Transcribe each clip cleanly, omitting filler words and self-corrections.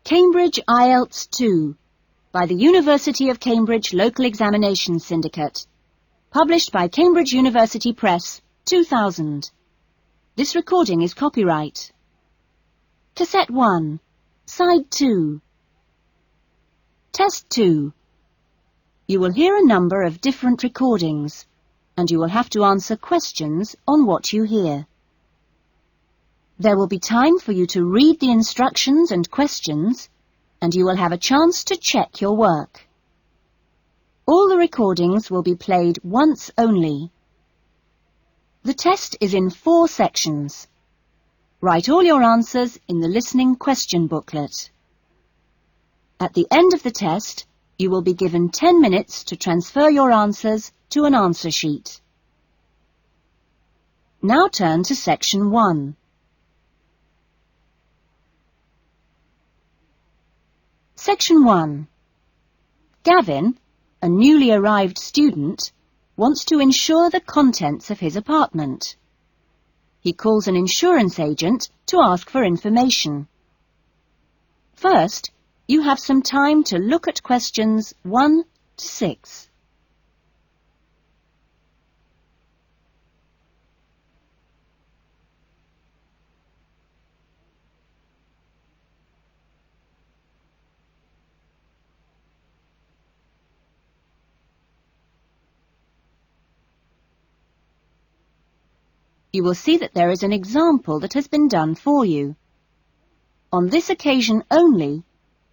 Cambridge IELTS 2 by the University of Cambridge Local Examination Syndicate. Published by Cambridge University Press, 2000. This recording is copyright. Cassette 1, Side 2. Test 2. You will hear a number of different recordings, and you will have to answer questions on what you hear. There will be time for you to read the instructions and questions, and you will have a chance to check your work. All the recordings will be played once only. The test is in 4 sections. Write all your answers in the listening question booklet. At the end of the test, you will be given 10 minutes to transfer your answers to an answer sheet. Now turn to section 1. Section 1. Gavin, a newly arrived student, wants to insure the contents of his apartment. He calls an insurance agent to ask for information. First, you have some time to look at questions 1 to 6. You will see that there is an example that has been done for you. On this occasion only,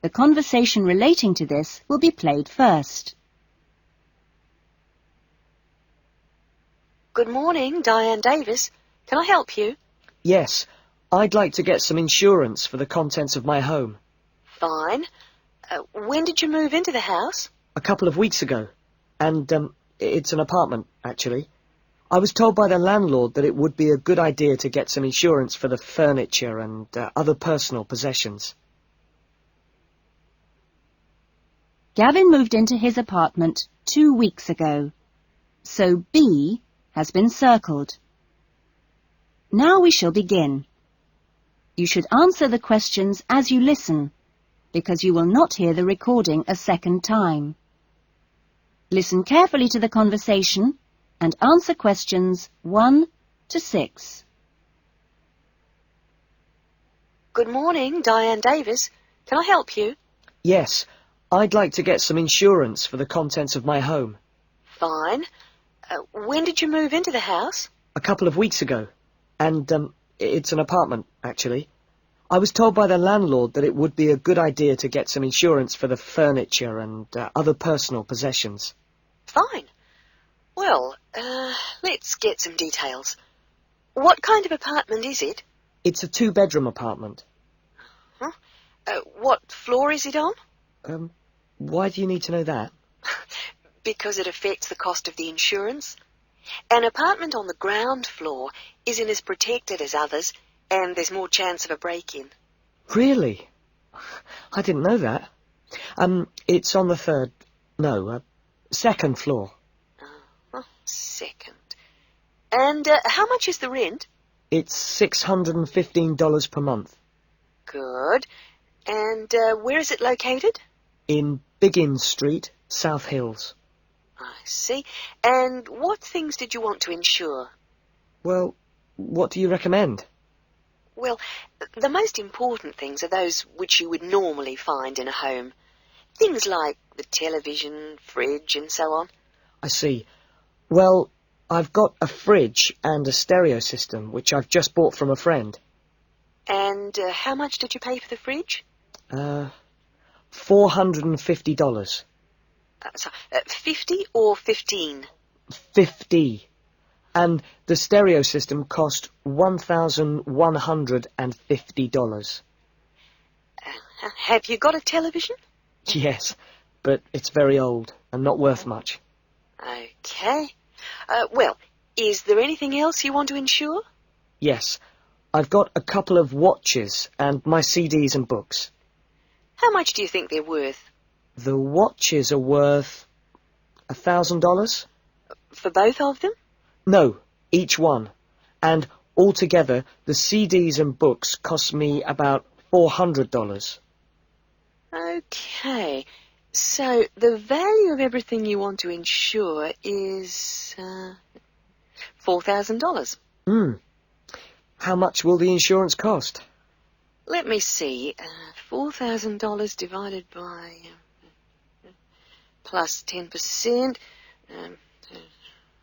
the conversation relating to this will be played first. Good morning, Diane Davis. Can I help you? Yes, I'd like to get some insurance for the contents of my home. Fine. When did you move into the house? A couple of weeks ago. And, it's an apartment, actually. I was told by the landlord that it would be a good idea to get some insurance for the furniture and other personal possessions. Gavin moved into his apartment 2 weeks ago, so B has been circled. Now we shall begin. You should answer the questions as you listen, because you will not hear the recording a second time. Listen carefully to the conversation and answer questions 1 to 6. Good morning, Diane Davis. Can I help you? Yes, I'd like to get some insurance for the contents of my home. Fine. When did you move into the house? A couple of weeks ago. And, it's an apartment, actually. I was told by the landlord that it would be a good idea to get some insurance for the furniture and other personal possessions. Fine. Well, let's get some details. What kind of apartment is it? It's a 2-bedroom apartment. Huh? What floor is it on? Why do you need to know that? Because it affects the cost of the insurance. An apartment on the ground floor isn't as protected as others, and there's more chance of a break-in. Really? I didn't know that. It's on the second floor. Second. And how much is the rent? It's $615 per month. Good. And where is it located? In Biggins Street, South Hills. I see. And what things did you want to insure? Well, what do you recommend? Well, the most important things are those which you would normally find in a home. Things like the television, fridge, and so on. I see. Well, I've got a fridge and a stereo system, which I've just bought from a friend. And how much did you pay for the fridge? $450. 50 or 15? 50. And the stereo system cost $1,150. Have you got a television? Yes, but it's very old and not worth much. Okay. Well, is there anything else you want to insure? Yes, I've got a couple of watches and my CDs and books. How much do you think they're worth? The watches are worth $1,000? For both of them? No, each one. And altogether, the CDs and books cost me about $400. Okay, so the value of everything you want to insure is $4,000. How much will the insurance cost? Let me see, $4,000 divided by plus 10%.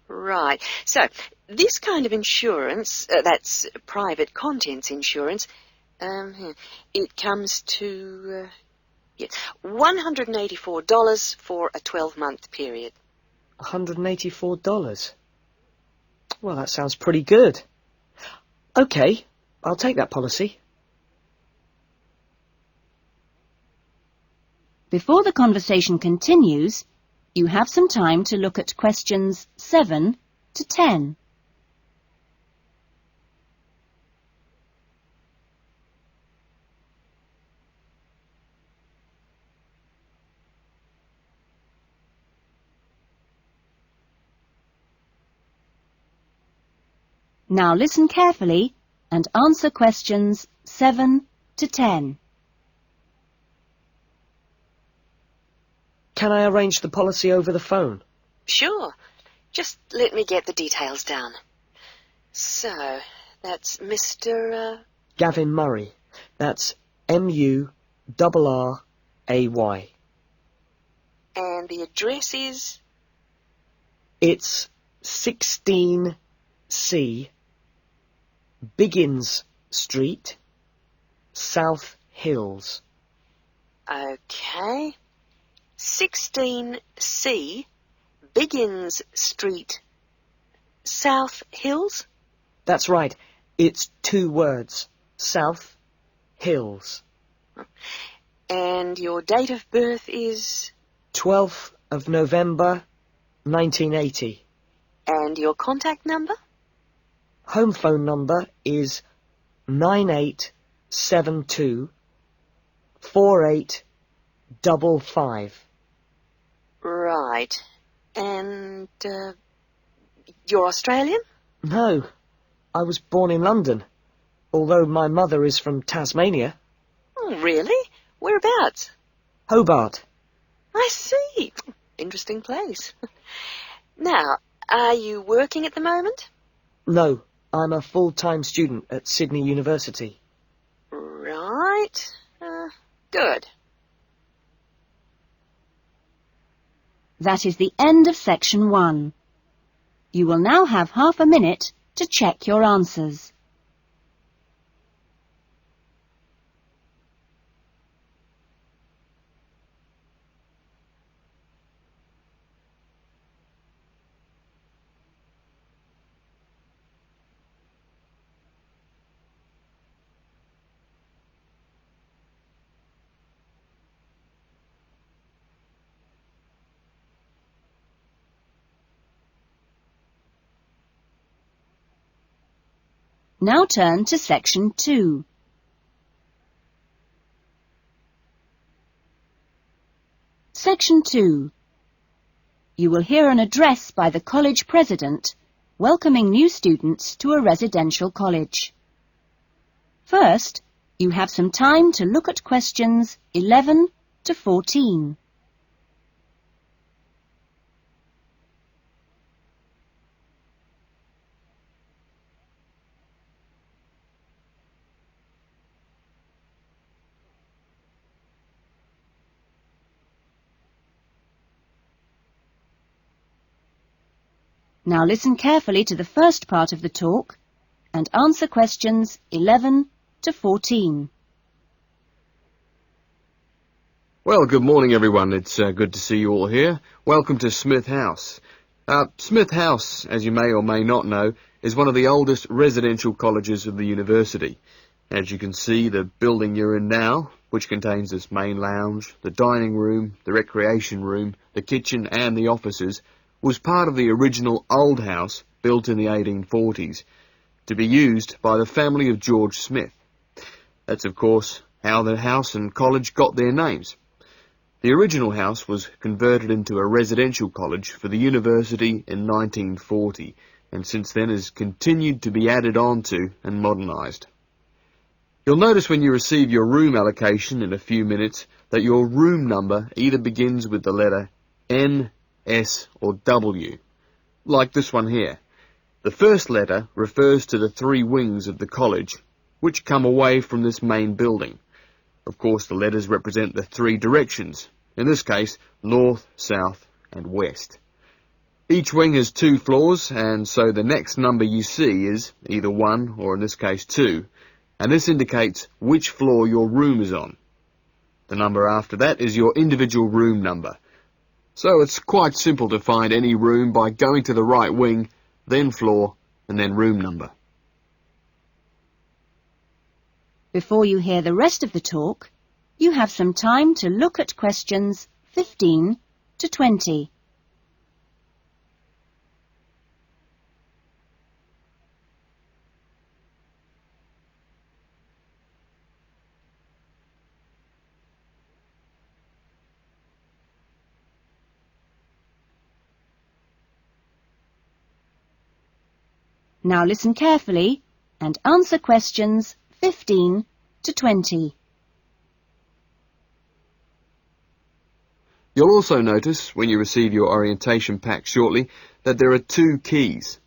Right, so this kind of insurance, that's private contents insurance, it comes to $184 for a 12-month period. $184? Well, that sounds pretty good. Okay, I'll take that policy. Before the conversation continues, you have some time to look at questions 7 to 10. Now listen carefully and answer questions 7 to 10. Can I arrange the policy over the phone? Sure, just let me get the details down. So, that's Mr. Gavin Murray. That's Murray. And the address is? It's 16C Biggins Street, South Hills. Okay. 16C Biggins Street, South Hills? That's right. It's 2 words. South Hills. And your date of birth is? 12th of November, 1980. And your contact number? Home phone number is 9872 4855. Right. And, you're Australian? No, I was born in London, although my mother is from Tasmania. Oh, really? Whereabouts? Hobart. I see. Interesting place. Now, are you working at the moment? No, I'm a full-time student at Sydney University. Right. Good. That is the end of section 1. You will now have half a minute to check your answers. Now turn to section 2. Section 2. You will hear an address by the college president welcoming new students to a residential college. First, you have some time to look at questions 11 to 14. Now listen carefully to the first part of the talk and answer questions 11 to 14. Well, good morning, everyone. It's good to see you all here. Welcome to Smith House. Smith House, as you may or may not know, is one of the oldest residential colleges of the university. As you can see, the building you're in now, which contains this main lounge, the dining room, the recreation room, the kitchen and the offices, was part of the original old house built in the 1840s, to be used by the family of George Smith. That's, of course, how the house and college got their names. The original house was converted into a residential college for the university in 1940, and since then has continued to be added on to and modernised. You'll notice when you receive your room allocation in a few minutes that your room number either begins with the letter N, S or W, like this one here. The first letter refers to the 3 wings of the college, which come away from this main building. Of course, the letters represent the 3 directions, in this case, north, south and west. Each wing has 2 floors, and so the next number you see is either 1 or in this case 2, and this indicates which floor your room is on. The number after that is your individual room number. So it's quite simple to find any room by going to the right wing, then floor, and then room number. Before you hear the rest of the talk, you have some time to look at questions 15 to 20. Now listen carefully and answer questions 15 to 20. You'll also notice, when you receive your orientation pack shortly, that there are 2 keys.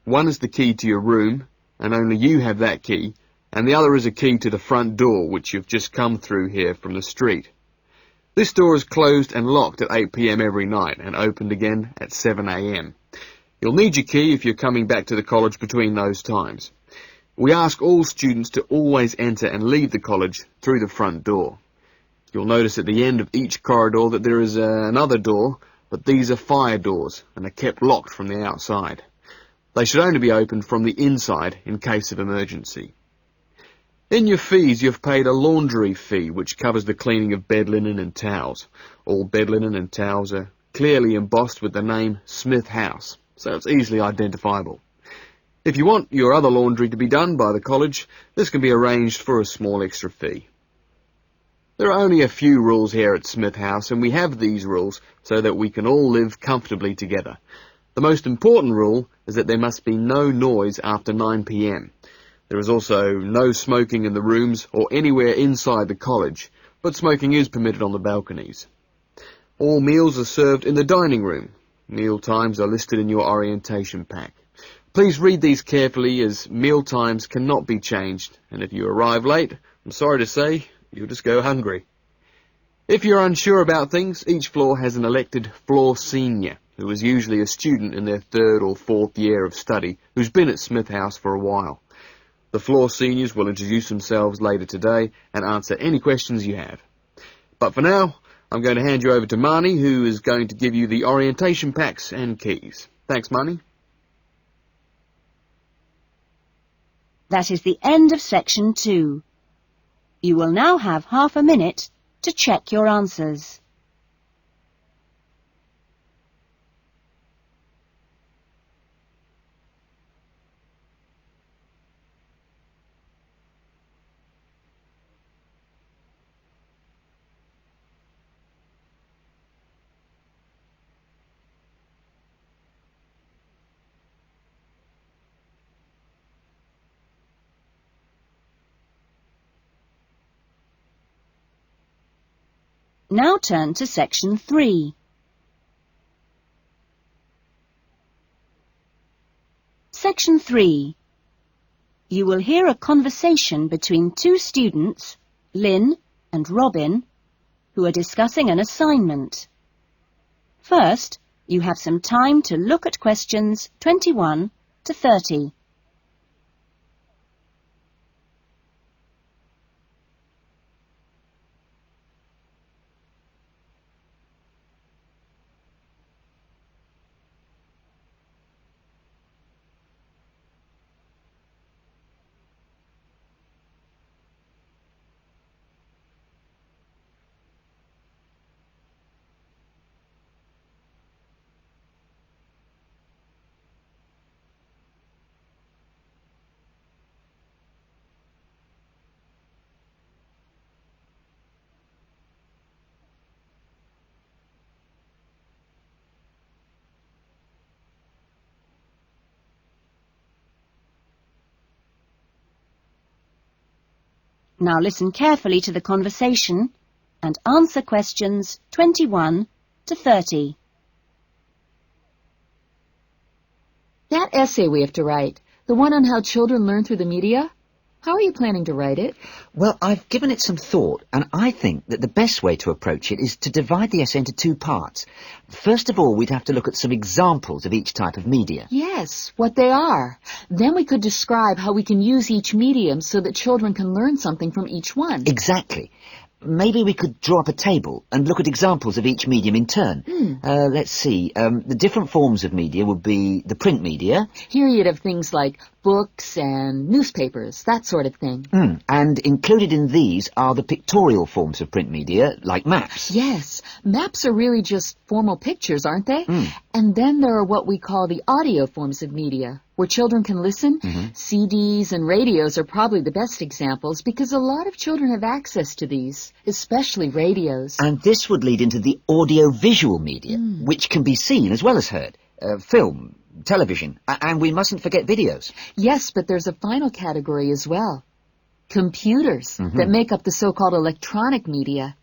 One is the key to your room, and only you have that key, and the other is a key to the front door, which you've just come through here from the street. This door is closed and locked at 8 p.m. every night, and opened again at 7 a.m. You'll need your key if you're coming back to the college between those times. We ask all students to always enter and leave the college through the front door. You'll notice at the end of each corridor that there is another door, but these are fire doors and are kept locked from the outside. They should only be opened from the inside in case of emergency. In your fees, you've paid a laundry fee, which covers the cleaning of bed linen and towels. All bed linen and towels are clearly embossed with the name Smith House, so it's easily identifiable. If you want your other laundry to be done by the college, this can be arranged for a small extra fee. There are only a few rules here at Smith House, and we have these rules so that we can all live comfortably together. The most important rule is that there must be no noise after 9 p.m. There is also no smoking in the rooms or anywhere inside the college, but smoking is permitted on the balconies. All meals are served in the dining room. Meal times are listed in your orientation pack. Please read these carefully, as meal times cannot be changed, and if you arrive late, I'm sorry to say, you'll just go hungry. If you're unsure about things, each floor has an elected floor senior, who is usually a student in their 3rd or 4th year of study, who's been at Smith House for a while. The floor seniors will introduce themselves later today and answer any questions you have. But for now, I'm going to hand you over to Marnie, who is going to give you the orientation packs and keys. Thanks, Marnie. That is the end of section 2. You will now have half a minute to check your answers. Now turn to section 3. Section 3. You will hear a conversation between 2 students, Lynn and Robin, who are discussing an assignment. First, you have some time to look at questions 21 to 30. Now listen carefully to the conversation and answer questions 21 to 30. That essay we have to write, the one on how children learn through the media, how are you planning to write it? Well, I've given it some thought, and I think that the best way to approach it is to divide the essay into two parts. First of all, we'd have to look at some examples of each type of media. Yes, what they are. Then we could describe how we can use each medium so that children can learn something from each one. Exactly. Maybe we could draw up a table and look at examples of each medium in turn. Let's see. The different forms of media would be the print media. Here you'd have things like books and newspapers, that sort of thing. And included in these are the pictorial forms of print media, like maps. Yes, maps are really just formal pictures, aren't they? And then there are what we call the audio forms of media, where children can listen. CDs and radios are probably the best examples because a lot of children have access to these, especially radios. And this would lead into the audio-visual media, which can be seen as well as heard. Film, television, and we mustn't forget videos. Yes, but there's a final category as well. Computers that make up the so-called electronic media.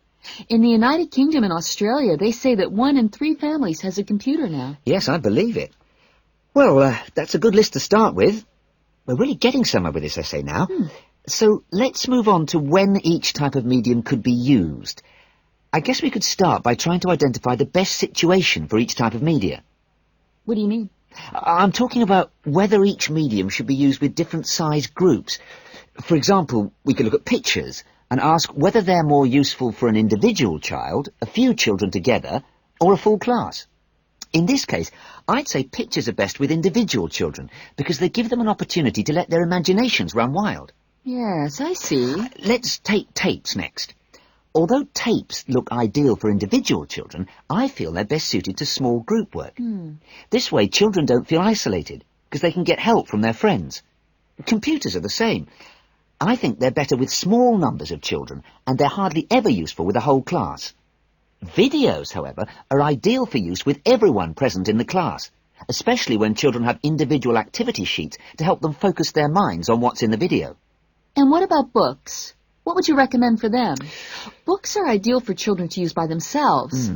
In the United Kingdom and Australia, they say that 1 in 3 families has a computer now. Yes, I believe it. Well, that's a good list to start with. We're really getting somewhere with this essay now. So let's move on to when each type of medium could be used. I guess we could start by trying to identify the best situation for each type of media. What do you mean? I'm talking about whether each medium should be used with different size groups. For example, we could look at pictures and ask whether they're more useful for an individual child, a few children together, or a full class. In this case, I'd say pictures are best with individual children because they give them an opportunity to let their imaginations run wild. Yes, I see. Let's take tapes next. Although tapes look ideal for individual children, I feel they're best suited to small group work. This way, children don't feel isolated because they can get help from their friends. Computers are the same. I think they're better with small numbers of children, and they're hardly ever useful with a whole class. Videos, however, are ideal for use with everyone present in the class, especially when children have individual activity sheets to help them focus their minds on what's in the video. And what about books? What would you recommend for them? Books are ideal for children to use by themselves.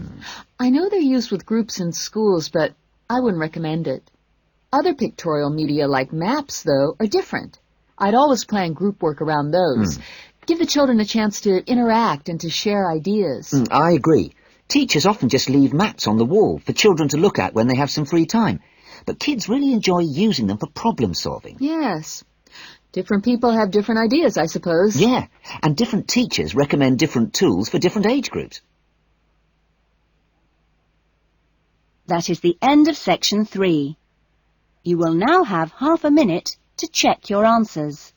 I know they're used with groups in schools, but I wouldn't recommend it. Other pictorial media like maps, though, are different. I'd always plan group work around those. Give the children a chance to interact and to share ideas. I agree. Teachers often just leave maps on the wall for children to look at when they have some free time. But kids really enjoy using them for problem solving. Yes. Different people have different ideas, I suppose. Yeah, and different teachers recommend different tools for different age groups. That is the end of section 3. You will now have half a minute to check your answers.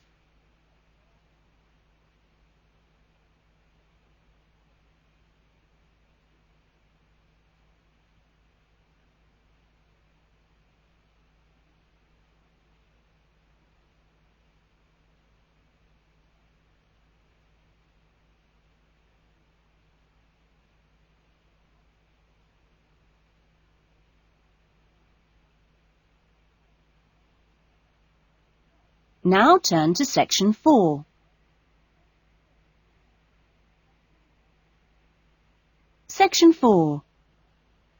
Now turn to section 4. Section 4.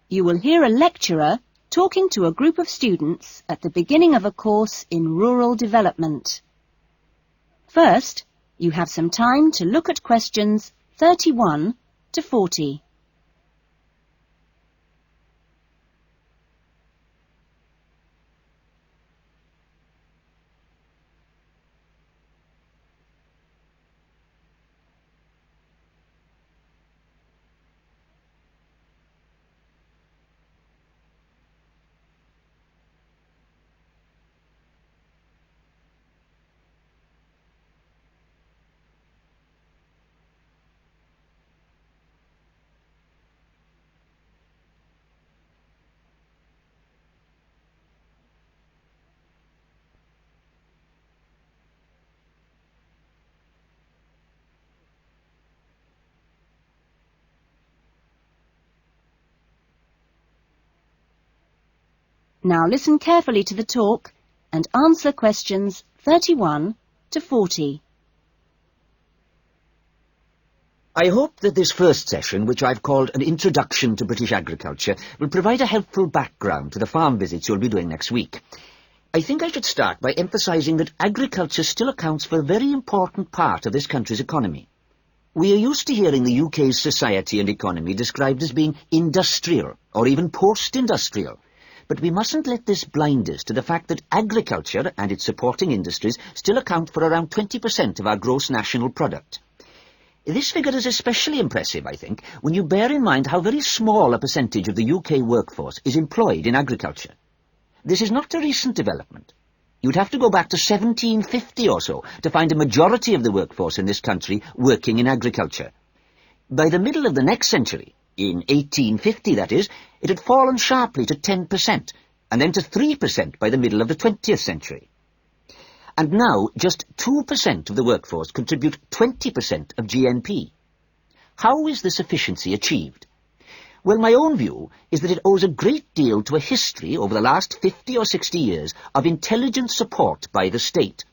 You will hear a lecturer talking to a group of students at the beginning of a course in rural development. First, you have some time to look at questions 31 to 40. Now listen carefully to the talk and answer questions 31 to 40. I hope that this first session, which I've called an Introduction to British Agriculture, will provide a helpful background to the farm visits you'll be doing next week. I think I should start by emphasising that agriculture still accounts for a very important part of this country's economy. We are used to hearing the UK's society and economy described as being industrial, or even post-industrial. But we mustn't let this blind us to the fact that agriculture and its supporting industries still account for around 20% of our gross national product. This figure is especially impressive, I think, when you bear in mind how very small a percentage of the UK workforce is employed in agriculture. This is not a recent development. You'd have to go back to 1750 or so to find a majority of the workforce in this country working in agriculture. By the middle of the next century, in 1850 that is, it had fallen sharply to 10%, and then to 3% by the middle of the 20th century. And now, just 2% of the workforce contribute 20% of GNP. How is this efficiency achieved? Well, my own view is that it owes a great deal to a history over the last 50 or 60 years of intelligent support by the state,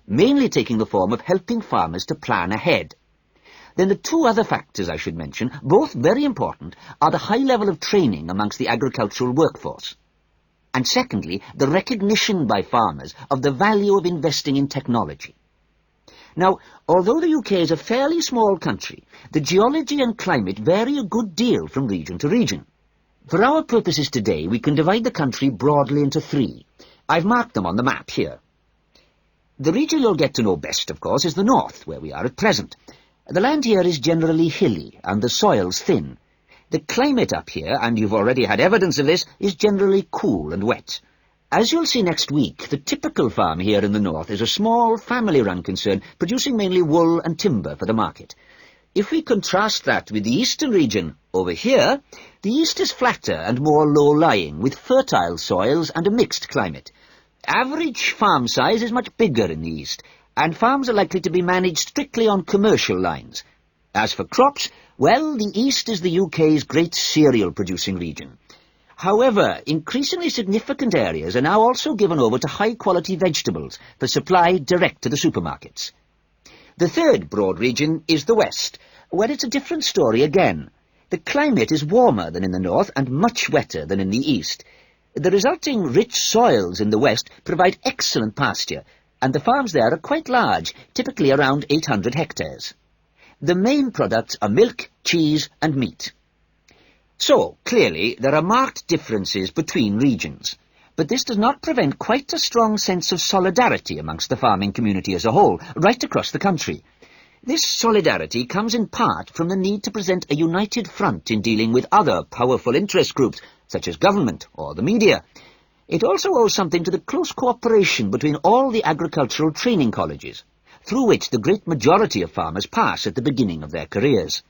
mainly taking the form of helping farmers to plan ahead. Then the two other factors I should mention, both very important, are the high level of training amongst the agricultural workforce, and secondly, the recognition by farmers of the value of investing in technology. Now, although the UK is a fairly small country, the geology and climate vary a good deal from region to region. For our purposes today, we can divide the country broadly into three. I've marked them on the map here. The region you'll get to know best, of course, is the north, where we are at present. The land here is generally hilly, and the soil's thin. The climate up here, and you've already had evidence of this, is generally cool and wet. As you'll see next week, the typical farm here in the north is a small, family-run concern, producing mainly wool and timber for the market. If we contrast that with the eastern region, over here, the east is flatter and more low-lying, with fertile soils and a mixed climate. Average farm size is much bigger in the east, and farms are likely to be managed strictly on commercial lines. As for crops, well, the east is the UK's great cereal-producing region. However, increasingly significant areas are now also given over to high-quality vegetables for supply direct to the supermarkets. The third broad region is the west, where it's a different story again. The climate is warmer than in the north and much wetter than in the east. The resulting rich soils in the west provide excellent pasture, and the farms there are quite large, typically around 800 hectares. The main products are milk, cheese and meat. So, clearly, there are marked differences between regions, but this does not prevent quite a strong sense of solidarity amongst the farming community as a whole, right across the country. This solidarity comes in part from the need to present a united front in dealing with other powerful interest groups, such as government or the media. It also owes something to the close cooperation between all the agricultural training colleges, through which the great majority of farmers pass at the beginning of their careers.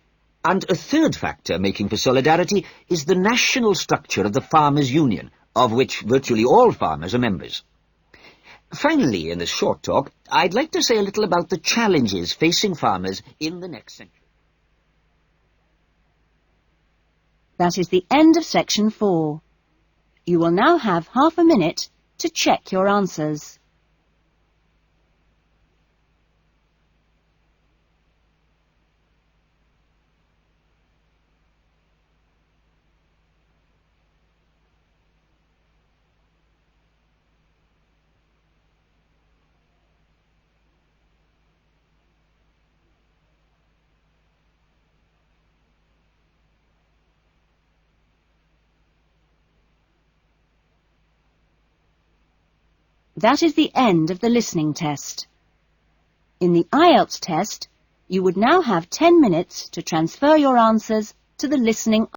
And a third factor making for solidarity is the national structure of the Farmers' Union, of which virtually all farmers are members. Finally, in this short talk, I'd like to say a little about the challenges facing farmers in the next century. That is the end of section 4. You will now have half a minute to check your answers. That is the end of the listening test. In the IELTS test, you would now have 10 minutes to transfer your answers to the listening